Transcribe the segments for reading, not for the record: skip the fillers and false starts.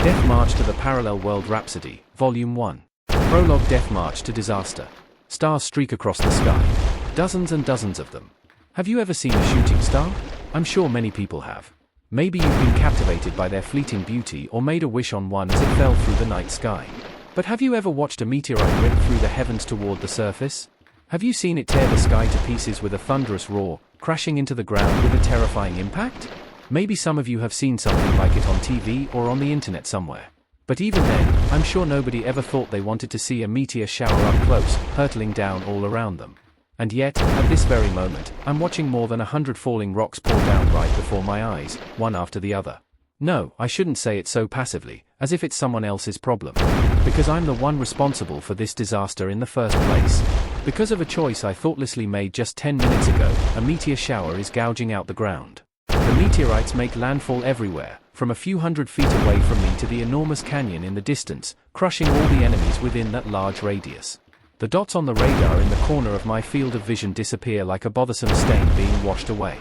Death March to the Parallel World Rhapsody, Volume 1. Prologue. Death March to Disaster. Stars streak across the sky. Dozens and dozens of them. Have you ever seen a shooting star? I'm sure many people have. Maybe you've been captivated by their fleeting beauty or made a wish on one as it fell through the night sky. But have you ever watched a meteorite rip through the heavens toward the surface? Have you seen it tear the sky to pieces with a thunderous roar, crashing into the ground with a terrifying impact? Maybe some of you have seen something like it on TV or on the internet somewhere. But even then, I'm sure nobody ever thought they wanted to see a meteor shower up close, hurtling down all around them. And yet, at this very moment, I'm watching more than 100 falling rocks pour down right before my eyes, one after the other. No, I shouldn't say it so passively, as if it's someone else's problem. Because I'm the one responsible for this disaster in the first place. Because of a choice I thoughtlessly made just 10 minutes ago, a meteor shower is gouging out the ground. The meteorites make landfall everywhere, from a few hundred feet away from me to the enormous canyon in the distance, crushing all the enemies within that large radius. The dots on the radar in the corner of my field of vision disappear like a bothersome stain being washed away.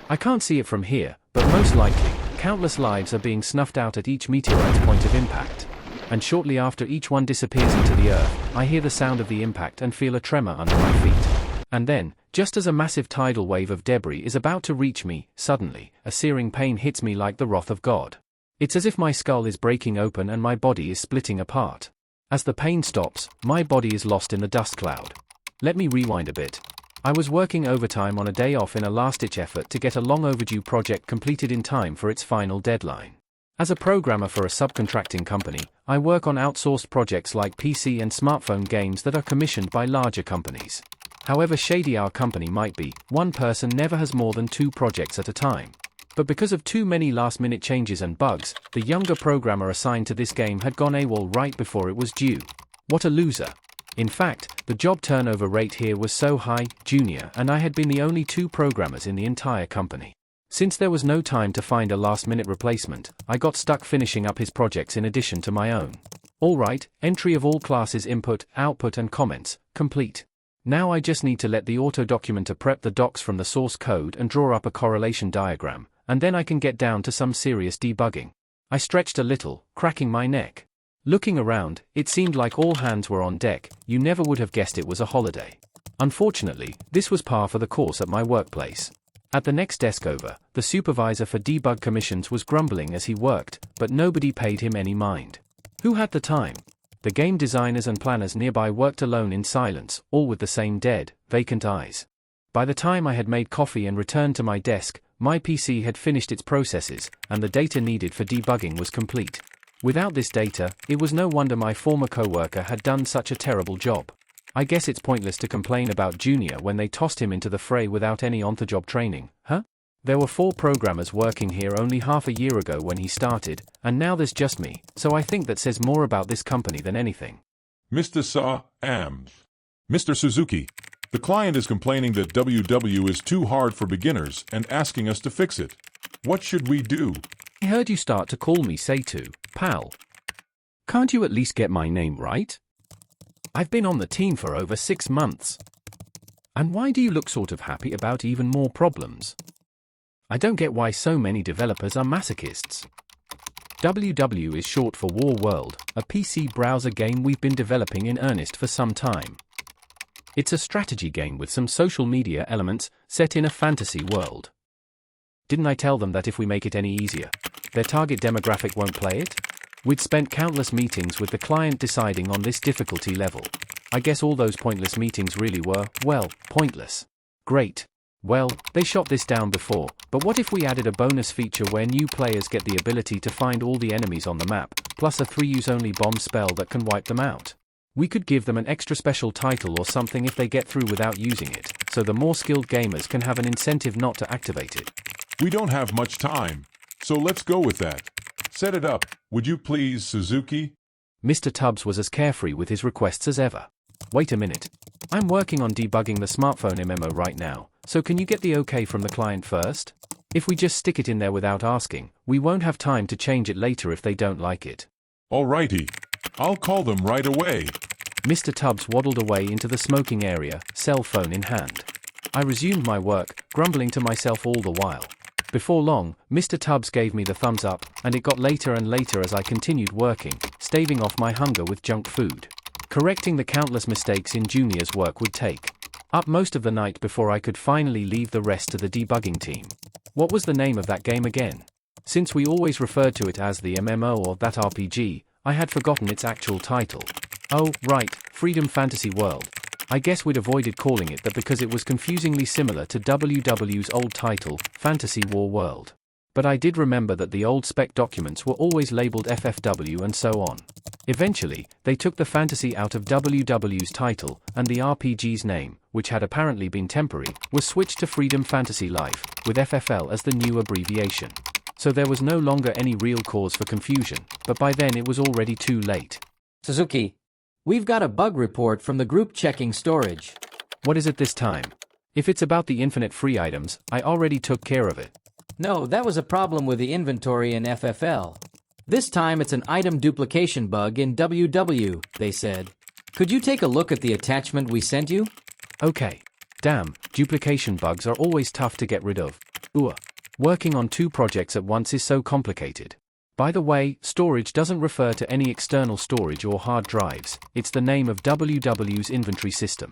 I can't see it from here, but most likely, countless lives are being snuffed out at each meteorite's point of impact. And shortly after each one disappears into the earth, I hear the sound of the impact and feel a tremor under my feet. And then, just as a massive tidal wave of debris is about to reach me, suddenly, a searing pain hits me like the wrath of God. It's as if my skull is breaking open and my body is splitting apart. As the pain stops, my body is lost in the dust cloud. Let me rewind a bit. I was working overtime on a day off in a last-ditch effort to get a long overdue project completed in time for its final deadline. As a programmer for a subcontracting company, I work on outsourced projects like PC and smartphone games that are commissioned by larger companies. However shady our company might be, one person never has more than 2 projects at a time. But because of too many last-minute changes and bugs, the younger programmer assigned to this game had gone AWOL right before it was due. What a loser. In fact, the job turnover rate here was so high, junior, and I had been the only 2 programmers in the entire company. Since there was no time to find a last-minute replacement, I got stuck finishing up his projects in addition to my own. Alright, entry of all classes input, output and comments, complete. Now I just need to let the auto-documenter prep the docs from the source code and draw up a correlation diagram, and then I can get down to some serious debugging. I stretched a little, cracking my neck. Looking around, it seemed like all hands were on deck. You never would have guessed it was a holiday. Unfortunately, this was par for the course at my workplace. At the next desk over, the supervisor for debug commissions was grumbling as he worked, but nobody paid him any mind. Who had the time? The game designers and planners nearby worked alone in silence, all with the same dead, vacant eyes. By the time I had made coffee and returned to my desk, my PC had finished its processes, and the data needed for debugging was complete. Without this data, it was no wonder my former coworker had done such a terrible job. I guess it's pointless to complain about Junior when they tossed him into the fray without any on-the-job training, huh? There were 4 programmers working here only half a year ago when he started, and now there's just me, so I think that says more about this company than anything. Mr. Mr. Suzuki, the client is complaining that WW is too hard for beginners and asking us to fix it. What should we do? I heard you start to call me Seitu, pal. Can't you at least get my name right? I've been on the team for over 6 months. And why do you look sort of happy about even more problems? I don't get why so many developers are masochists. WW is short for War World, a PC browser game we've been developing in earnest for some time. It's a strategy game with some social media elements, set in a fantasy world. Didn't I tell them that if we make it any easier, their target demographic won't play it? We'd spent countless meetings with the client deciding on this difficulty level. I guess all those pointless meetings really were, well, pointless. Great. Well, they shot this down before, but what if we added a bonus feature where new players get the ability to find all the enemies on the map, plus a 3-use-only bomb spell that can wipe them out? We could give them an extra special title or something if they get through without using it, so the more skilled gamers can have an incentive not to activate it. We don't have much time, so let's go with that. Set it up, would you please, Suzuki? Mr. Tubbs was as carefree with his requests as ever. Wait a minute. I'm working on debugging the smartphone MMO right now, so can you get the okay from the client first? If we just stick it in there without asking, we won't have time to change it later if they don't like it. Alrighty. I'll call them right away. Mr. Tubbs waddled away into the smoking area, cell phone in hand. I resumed my work, grumbling to myself all the while. Before long, Mr. Tubbs gave me the thumbs up, and it got later and later as I continued working, staving off my hunger with junk food. Correcting the countless mistakes in Junior's work would take up most of the night before I could finally leave the rest to the debugging team. What was the name of that game again? Since we always referred to it as the MMO or that RPG, I had forgotten its actual title. Oh, right, Freedom Fantasy World. I guess we'd avoided calling it that because it was confusingly similar to WW's old title, Fantasy War World. But I did remember that the old spec documents were always labeled FFW and so on. Eventually, they took the fantasy out of WW's title, and the RPG's name, which had apparently been temporary, was switched to Freedom Fantasy Life, with FFL as the new abbreviation. So there was no longer any real cause for confusion, but by then it was already too late. Suzuki, we've got a bug report from the group checking storage. What is it this time? If it's about the infinite free items, I already took care of it. No, that was a problem with the inventory in FFL. This time it's an item duplication bug in WW, they said. Could you take a look at the attachment we sent you? Okay. Damn, duplication bugs are always tough to get rid of. Working on 2 projects at once is so complicated. By the way, storage doesn't refer to any external storage or hard drives, it's the name of WW's inventory system.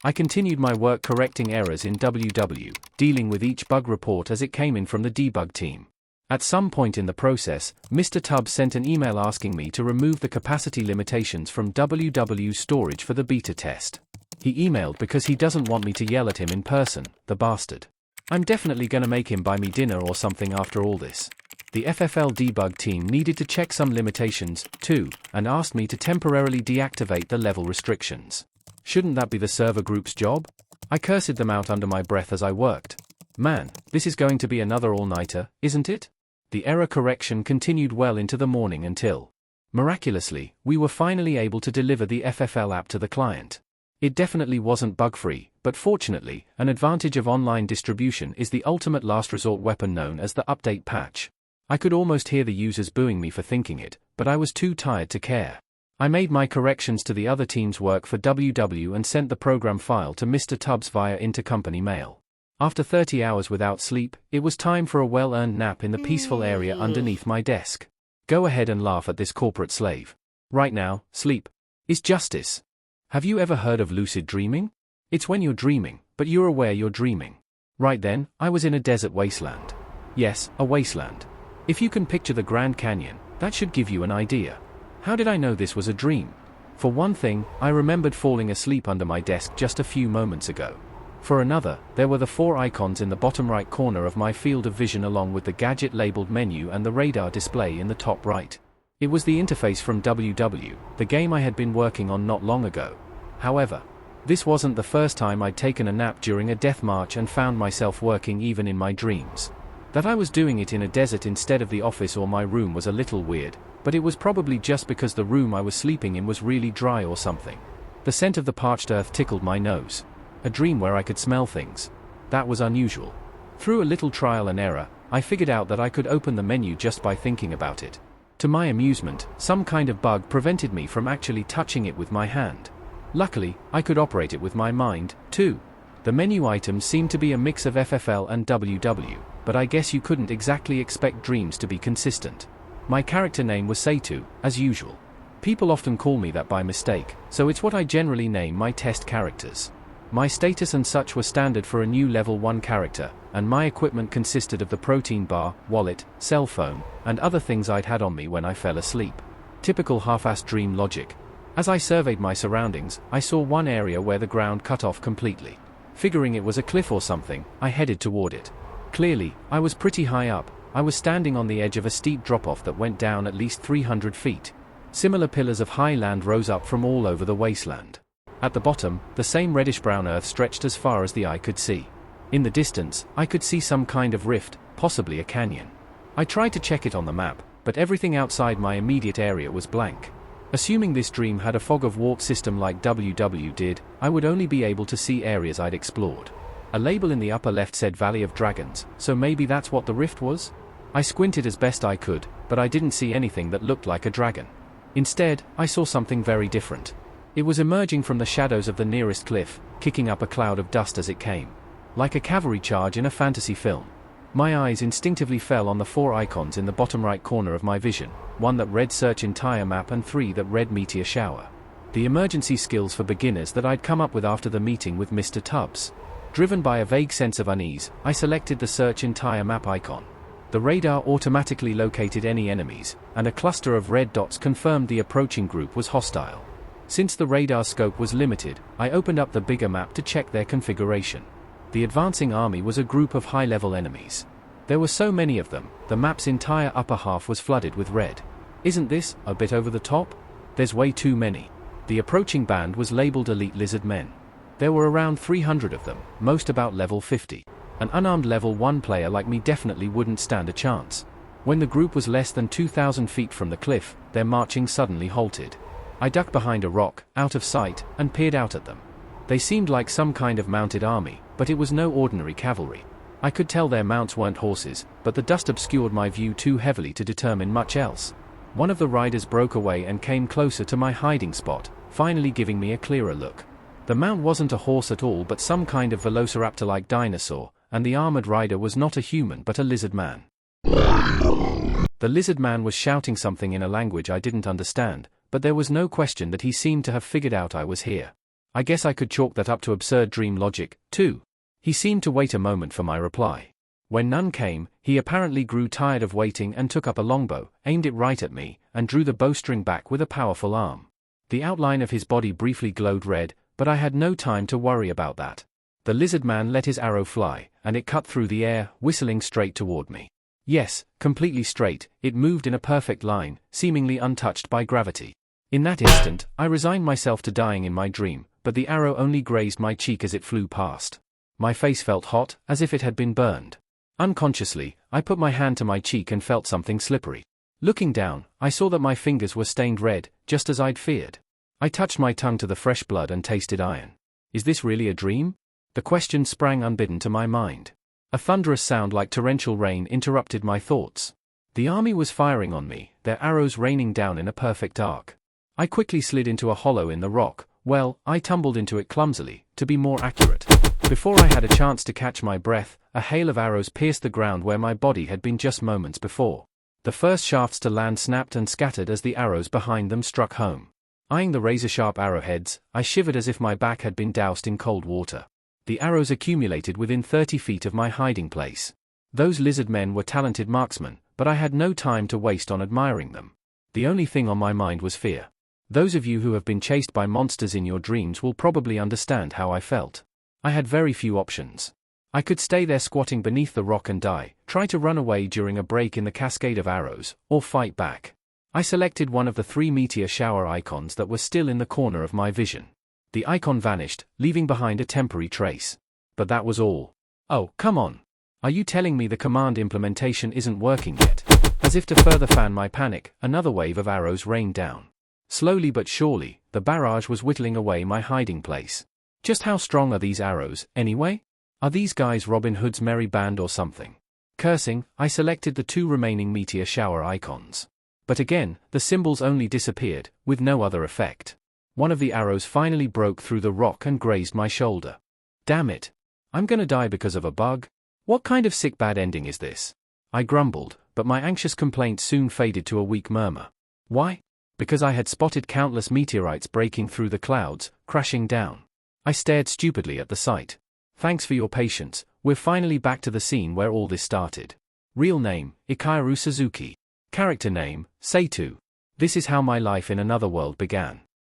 I continued my work correcting errors in WW, dealing with each bug report as it came in from the debug team. At some point in the process, Mr. Tubbs sent an email asking me to remove the capacity limitations from WW's storage for the beta test. He emailed because he doesn't want me to yell at him in person, the bastard. I'm definitely gonna make him buy me dinner or something after all this. The FFL debug team needed to check some limitations, too, and asked me to temporarily deactivate the level restrictions. Shouldn't that be the server group's job? I cursed them out under my breath as I worked. Man, this is going to be another all-nighter, isn't it? The error correction continued well into the morning until, miraculously, we were finally able to deliver the FFL app to the client. It definitely wasn't bug-free, but fortunately, an advantage of online distribution is the ultimate last resort weapon known as the update patch. I could almost hear the users booing me for thinking it, but I was too tired to care. I made my corrections to the other team's work for WW and sent the program file to Mr. Tubbs via intercompany mail. After 30 hours without sleep, it was time for a well-earned nap in the peaceful area underneath my desk. Go ahead and laugh at this corporate slave. Right now, sleep is justice. Have you ever heard of lucid dreaming? It's when you're dreaming, but you're aware you're dreaming. Right then, I was in a desert wasteland. Yes, a wasteland. If you can picture the Grand Canyon, that should give you an idea. How did I know this was a dream? For one thing, I remembered falling asleep under my desk just a few moments ago. For another, there were the 4 icons in the bottom right corner of my field of vision along with the gadget labeled menu and the radar display in the top right. It was the interface from WW, the game I had been working on not long ago. However, this wasn't the first time I'd taken a nap during a death march and found myself working even in my dreams. That I was doing it in a desert instead of the office or my room was a little weird, but it was probably just because the room I was sleeping in was really dry or something. The scent of the parched earth tickled my nose. A dream where I could smell things. That was unusual. Through a little trial and error, I figured out that I could open the menu just by thinking about it. To my amusement, some kind of bug prevented me from actually touching it with my hand. Luckily, I could operate it with my mind, too. The menu items seemed to be a mix of FFL and WW, but I guess you couldn't exactly expect dreams to be consistent. My character name was Seitu, as usual. People often call me that by mistake, so it's what I generally name my test characters. My status and such were standard for a new level 1 character, and my equipment consisted of the protein bar, wallet, cell phone, and other things I'd had on me when I fell asleep. Typical half-assed dream logic. As I surveyed my surroundings, I saw one area where the ground cut off completely. Figuring it was a cliff or something, I headed toward it. Clearly, I was pretty high up. I was standing on the edge of a steep drop-off that went down at least 300 feet. Similar pillars of high land rose up from all over the wasteland. At the bottom, the same reddish-brown earth stretched as far as the eye could see. In the distance, I could see some kind of rift, possibly a canyon. I tried to check it on the map, but everything outside my immediate area was blank. Assuming this dream had a fog of warp system like WW did, I would only be able to see areas I'd explored. A label in the upper left said Valley of Dragons, so maybe that's what the rift was? I squinted as best I could, but I didn't see anything that looked like a dragon. Instead, I saw something very different. It was emerging from the shadows of the nearest cliff, kicking up a cloud of dust as it came. Like a cavalry charge in a fantasy film. My eyes instinctively fell on the 4 icons in the bottom right corner of my vision, 1 that read search entire map and 3 that read meteor shower. The emergency skills for beginners that I'd come up with after the meeting with Mr. Tubbs. Driven by a vague sense of unease, I selected the search entire map icon. The radar automatically located any enemies, and a cluster of red dots confirmed the approaching group was hostile. Since the radar scope was limited, I opened up the bigger map to check their configuration. The advancing army was a group of high-level enemies. There were so many of them, the map's entire upper half was flooded with red. Isn't this a bit over the top? There's way too many. The approaching band was labeled Elite Lizard Men. There were around 300 of them, most about level 50. An unarmed level 1 player like me definitely wouldn't stand a chance. When the group was less than 2,000 feet from the cliff, their marching suddenly halted. I ducked behind a rock, out of sight, and peered out at them. They seemed like some kind of mounted army, but it was no ordinary cavalry. I could tell their mounts weren't horses, but the dust obscured my view too heavily to determine much else. One of the riders broke away and came closer to my hiding spot, finally giving me a clearer look. The mount wasn't a horse at all but some kind of velociraptor-like dinosaur, and the armored rider was not a human but a lizard man. The lizard man was shouting something in a language I didn't understand, but there was no question that he seemed to have figured out I was here. I guess I could chalk that up to absurd dream logic, too. He seemed to wait a moment for my reply. When none came, he apparently grew tired of waiting and took up a longbow, aimed it right at me, and drew the bowstring back with a powerful arm. The outline of his body briefly glowed red, but I had no time to worry about that. The lizard man let his arrow fly, and it cut through the air, whistling straight toward me. Yes, completely straight, it moved in a perfect line, seemingly untouched by gravity. In that instant, I resigned myself to dying in my dream, but the arrow only grazed my cheek as it flew past. My face felt hot, as if it had been burned. Unconsciously, I put my hand to my cheek and felt something slippery. Looking down, I saw that my fingers were stained red, just as I'd feared. I touched my tongue to the fresh blood and tasted iron. Is this really a dream? The question sprang unbidden to my mind. A thunderous sound like torrential rain interrupted my thoughts. The army was firing on me, their arrows raining down in a perfect arc. I quickly slid into a hollow in the rock. Well, I tumbled into it clumsily, to be more accurate. Before I had a chance to catch my breath, a hail of arrows pierced the ground where my body had been just moments before. The first shafts to land snapped and scattered as the arrows behind them struck home. Eyeing the razor-sharp arrowheads, I shivered as if my back had been doused in cold water. The arrows accumulated within 30 feet of my hiding place. Those lizard men were talented marksmen, but I had no time to waste on admiring them. The only thing on my mind was fear. Those of you who have been chased by monsters in your dreams will probably understand how I felt. I had very few options. I could stay there squatting beneath the rock and die, try to run away during a break in the cascade of arrows, or fight back. I selected one of the 3 meteor shower icons that were still in the corner of my vision. The icon vanished, leaving behind a temporary trace. But that was all. Oh, come on. Are you telling me the command implementation isn't working yet? As if to further fan my panic, another wave of arrows rained down. Slowly but surely, the barrage was whittling away my hiding place. Just how strong are these arrows, anyway? Are these guys Robin Hood's merry band or something? Cursing, I selected the 2 remaining meteor shower icons. But again, the symbols only disappeared, with no other effect. One of the arrows finally broke through the rock and grazed my shoulder. Damn it. I'm gonna die because of a bug? What kind of sick bad ending is this? I grumbled, but my anxious complaint soon faded to a weak murmur. Why? Because I had spotted countless meteorites breaking through the clouds, crashing down. I stared stupidly at the sight. Thanks for your patience, we're finally back to the scene where all this started. Real name, Ikaru Suzuki. Character name, Seitu. This is how my life in another world began.